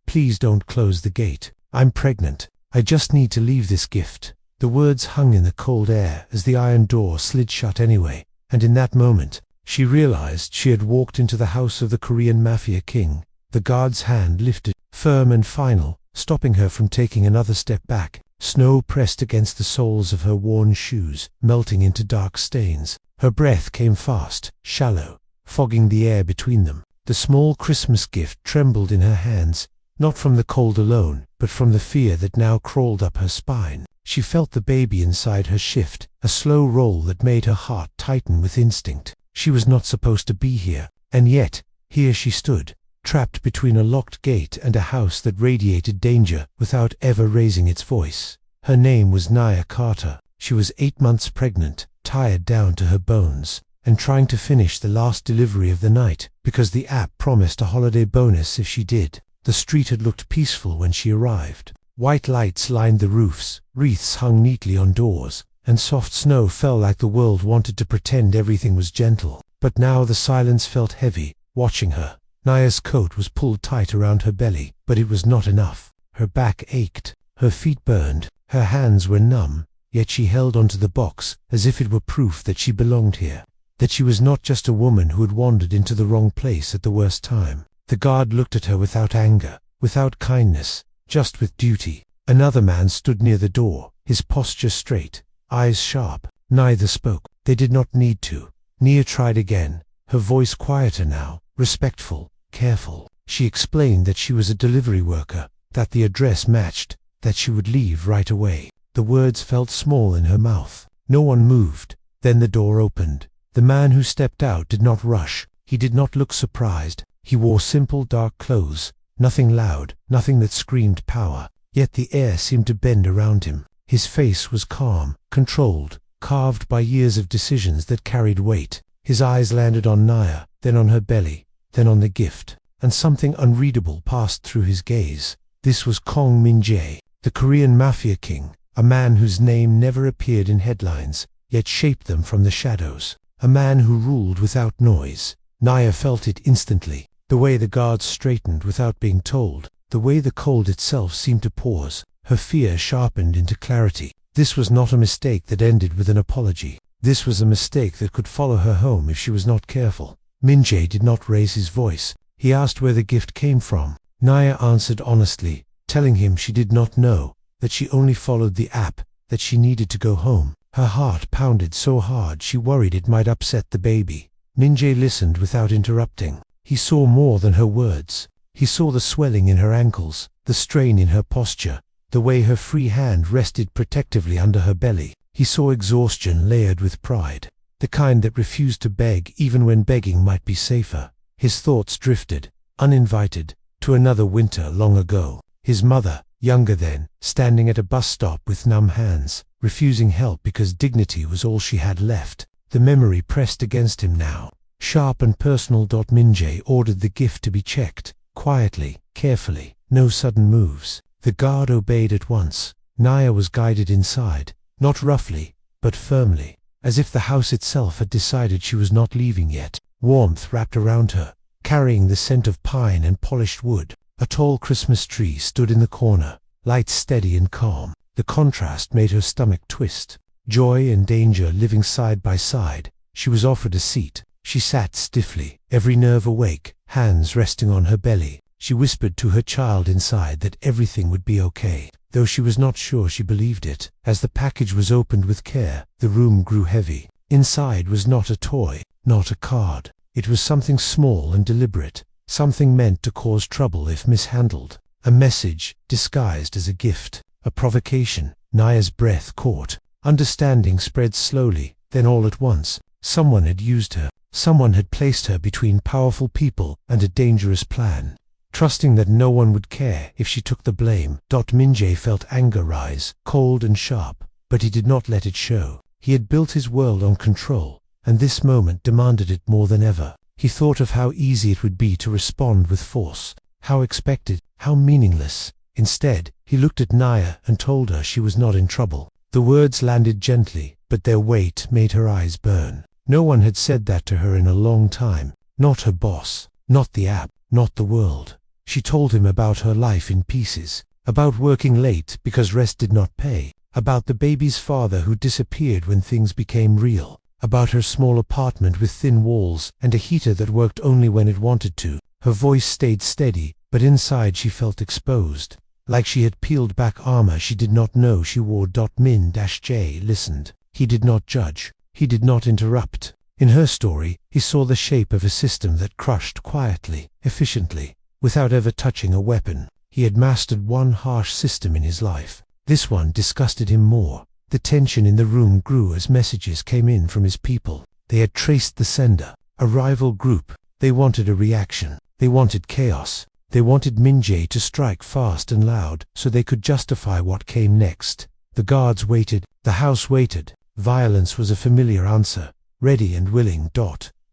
Please don't close the gate. I'm pregnant. I just need to leave this gift." The words hung in the cold air as the iron door slid shut anyway, and in that moment, she realized she had walked into the house of the Korean Mafia King. The guard's hand lifted, firm and final, stopping her from taking another step back. Snow pressed against the soles of her worn shoes, melting into dark stains. Her breath came fast, shallow, fogging the air between them. The small Christmas gift trembled in her hands, not from the cold alone, but from the fear that now crawled up her spine. She felt the baby inside her shift, a slow roll that made her heart tighten with instinct. She was not supposed to be here, and yet, here she stood, trapped between a locked gate and a house that radiated danger without ever raising its voice. Her name was Naya Carter. She was 8 months pregnant, tired down to her bones, and trying to finish the last delivery of the night, because the app promised a holiday bonus if she did. The street had looked peaceful when she arrived. White lights lined the roofs, wreaths hung neatly on doors, and soft snow fell like the world wanted to pretend everything was gentle. But now the silence felt heavy, watching her. Naya's coat was pulled tight around her belly, but it was not enough. Her back ached, her feet burned, her hands were numb, yet she held onto the box as if it were proof that she belonged here, that she was not just a woman who had wandered into the wrong place at the worst time. The guard looked at her without anger, without kindness, just with duty. Another man stood near the door, his posture straight, eyes sharp. Neither spoke. They did not need to. Nia tried again, her voice quieter now, respectful, careful. She explained that she was a delivery worker, that the address matched, that she would leave right away. The words felt small in her mouth. No one moved. Then the door opened. The man who stepped out did not rush. He did not look surprised. He wore simple dark clothes, nothing loud, nothing that screamed power. Yet the air seemed to bend around him. His face was calm, controlled, carved by years of decisions that carried weight. His eyes landed on Naya, then on her belly, then on the gift, and something unreadable passed through his gaze. This was Kong Min-jae, the Korean Mafia King, a man whose name never appeared in headlines, yet shaped them from the shadows. A man who ruled without noise. Naya felt it instantly, the way the guards straightened without being told, the way the cold itself seemed to pause. Her fear sharpened into clarity. This was not a mistake that ended with an apology. This was a mistake that could follow her home if she was not careful. Min-jae did not raise his voice. He asked where the gift came from. Naya answered honestly, telling him she did not know, that she only followed the app, that she needed to go home. Her heart pounded so hard she worried it might upset the baby. Min-jae listened without interrupting. He saw more than her words. He saw the swelling in her ankles, the strain in her posture, the way her free hand rested protectively under her belly. He saw exhaustion layered with pride, the kind that refused to beg even when begging might be safer. His thoughts drifted, uninvited, to another winter long ago. His mother, younger then, standing at a bus stop with numb hands, refusing help because dignity was all she had left. The memory pressed against him now. Sharp and personal. Min-jae ordered the gift to be checked, quietly, carefully, no sudden moves. The guard obeyed at once. Naya was guided inside, not roughly, but firmly, as if the house itself had decided she was not leaving yet. Warmth wrapped around her, carrying the scent of pine and polished wood. A tall Christmas tree stood in the corner, light steady and calm. The contrast made her stomach twist. Joy and danger living side by side. She was offered a seat. She sat stiffly, every nerve awake, hands resting on her belly. She whispered to her child inside that everything would be okay, though she was not sure she believed it. As the package was opened with care, the room grew heavy. Inside was not a toy, not a card. It was something small and deliberate, something meant to cause trouble if mishandled. A message, disguised as a gift, a provocation. Naya's breath caught. Understanding spread slowly, then all at once. Someone had used her. Someone had placed her between powerful people and a dangerous plan. Trusting that no one would care if she took the blame. Min-jae felt anger rise, cold and sharp, but he did not let it show. He had built his world on control, and this moment demanded it more than ever. He thought of how easy it would be to respond with force, how expected, how meaningless. Instead, he looked at Naya and told her she was not in trouble. The words landed gently, but their weight made her eyes burn. No one had said that to her in a long time. Not her boss, not the app, not the world. She told him about her life in pieces, about working late because rest did not pay, about the baby's father who disappeared when things became real, about her small apartment with thin walls and a heater that worked only when it wanted to. Her voice stayed steady, but inside she felt exposed, like she had peeled back armor she did not know she wore. Min-J listened. He did not judge. He did not interrupt. In her story, he saw the shape of a system that crushed quietly, efficiently, without ever touching a weapon. He had mastered one harsh system in his life. This one disgusted him more. The tension in the room grew as messages came in from his people. They had traced the sender, a rival group. They wanted a reaction. They wanted chaos. They wanted Min-J to strike fast and loud so they could justify what came next. The guards waited. The house waited. Violence was a familiar answer, ready and willing.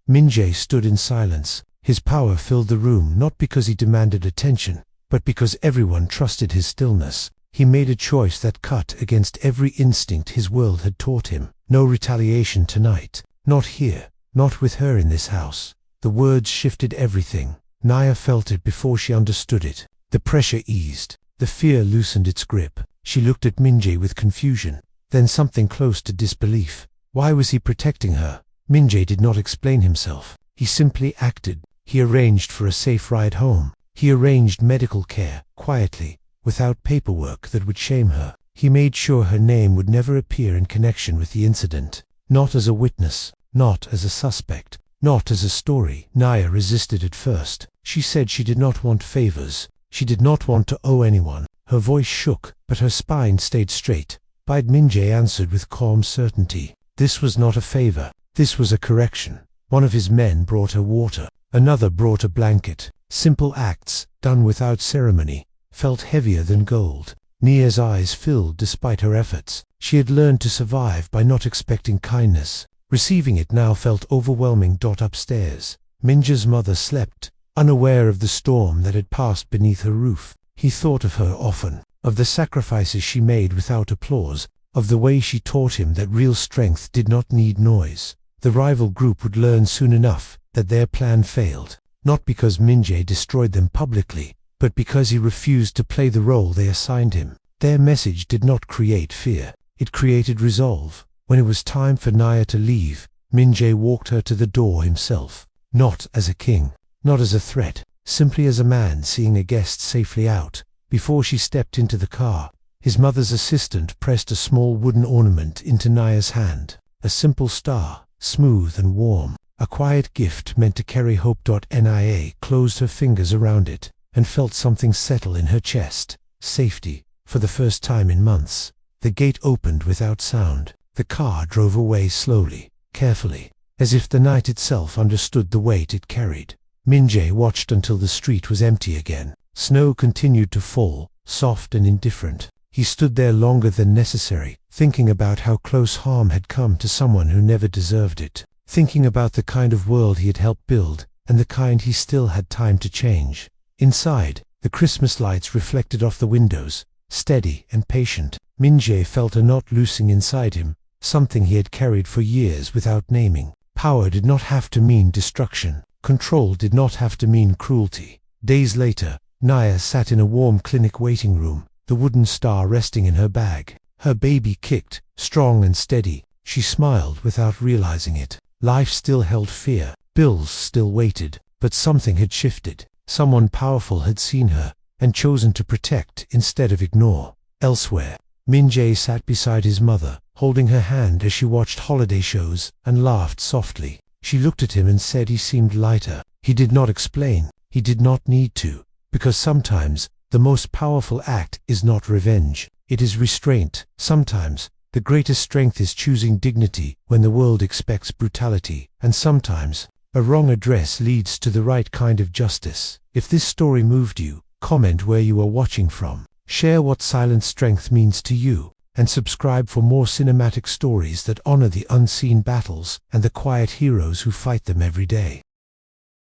Min-J stood in silence. His power filled the room not because he demanded attention, but because everyone trusted his stillness. He made a choice that cut against every instinct his world had taught him. No retaliation tonight. Not here. Not with her in this house. The words shifted everything. Naya felt it before she understood it. The pressure eased. The fear loosened its grip. She looked at Min-J with confusion, then something close to disbelief. Why was he protecting her? Min-J did not explain himself. He simply acted. He arranged for a safe ride home. He arranged medical care, quietly, without paperwork that would shame her. He made sure her name would never appear in connection with the incident. Not as a witness, not as a suspect, not as a story. Naya resisted at first. She said she did not want favors. She did not want to owe anyone. Her voice shook, but her spine stayed straight. Min-J answered with calm certainty. This was not a favor. This was a correction. One of his men brought her water. Another brought a blanket. Simple acts, done without ceremony, felt heavier than gold. Nia's eyes filled despite her efforts. She had learned to survive by not expecting kindness. Receiving it now felt overwhelming. Upstairs, Min-J's mother slept, unaware of the storm that had passed beneath her roof. He thought of her often, of the sacrifices she made without applause, of the way she taught him that real strength did not need noise. The rival group would learn soon enough that their plan failed, not because Min-J destroyed them publicly, but because he refused to play the role they assigned him. Their message did not create fear. It created resolve. When it was time for Naya to leave, Min-J walked her to the door himself. Not as a king, not as a threat, simply as a man seeing a guest safely out. Before she stepped into the car, his mother's assistant pressed a small wooden ornament into Naya's hand. A simple star, smooth and warm. A quiet gift meant to carry hope. Nia closed her fingers around it and felt something settle in her chest. Safety, for the first time in months. The gate opened without sound. The car drove away slowly, carefully, as if the night itself understood the weight it carried. Min-J watched until the street was empty again. Snow continued to fall, soft and indifferent. He stood there longer than necessary, thinking about how close harm had come to someone who never deserved it, thinking about the kind of world he had helped build, and the kind he still had time to change. Inside, the Christmas lights reflected off the windows, steady and patient. Min-J felt a knot loosing inside him, something he had carried for years without naming. Power did not have to mean destruction. Control did not have to mean cruelty. Days later, Naya sat in a warm clinic waiting room, the wooden star resting in her bag. Her baby kicked, strong and steady. She smiled without realizing it. Life still held fear. Bills still waited. But something had shifted. Someone powerful had seen her and chosen to protect instead of ignore. Elsewhere, Min-J sat beside his mother, holding her hand as she watched holiday shows and laughed softly. She looked at him and said he seemed lighter. He did not explain. He did not need to, because sometimes the most powerful act is not revenge. It is restraint. Sometimes the greatest strength is choosing dignity when the world expects brutality, and sometimes a wrong address leads to the right kind of justice. If this story moved you, comment where you are watching from. Share what silent strength means to you, and subscribe for more cinematic stories that honor the unseen battles and the quiet heroes who fight them every day.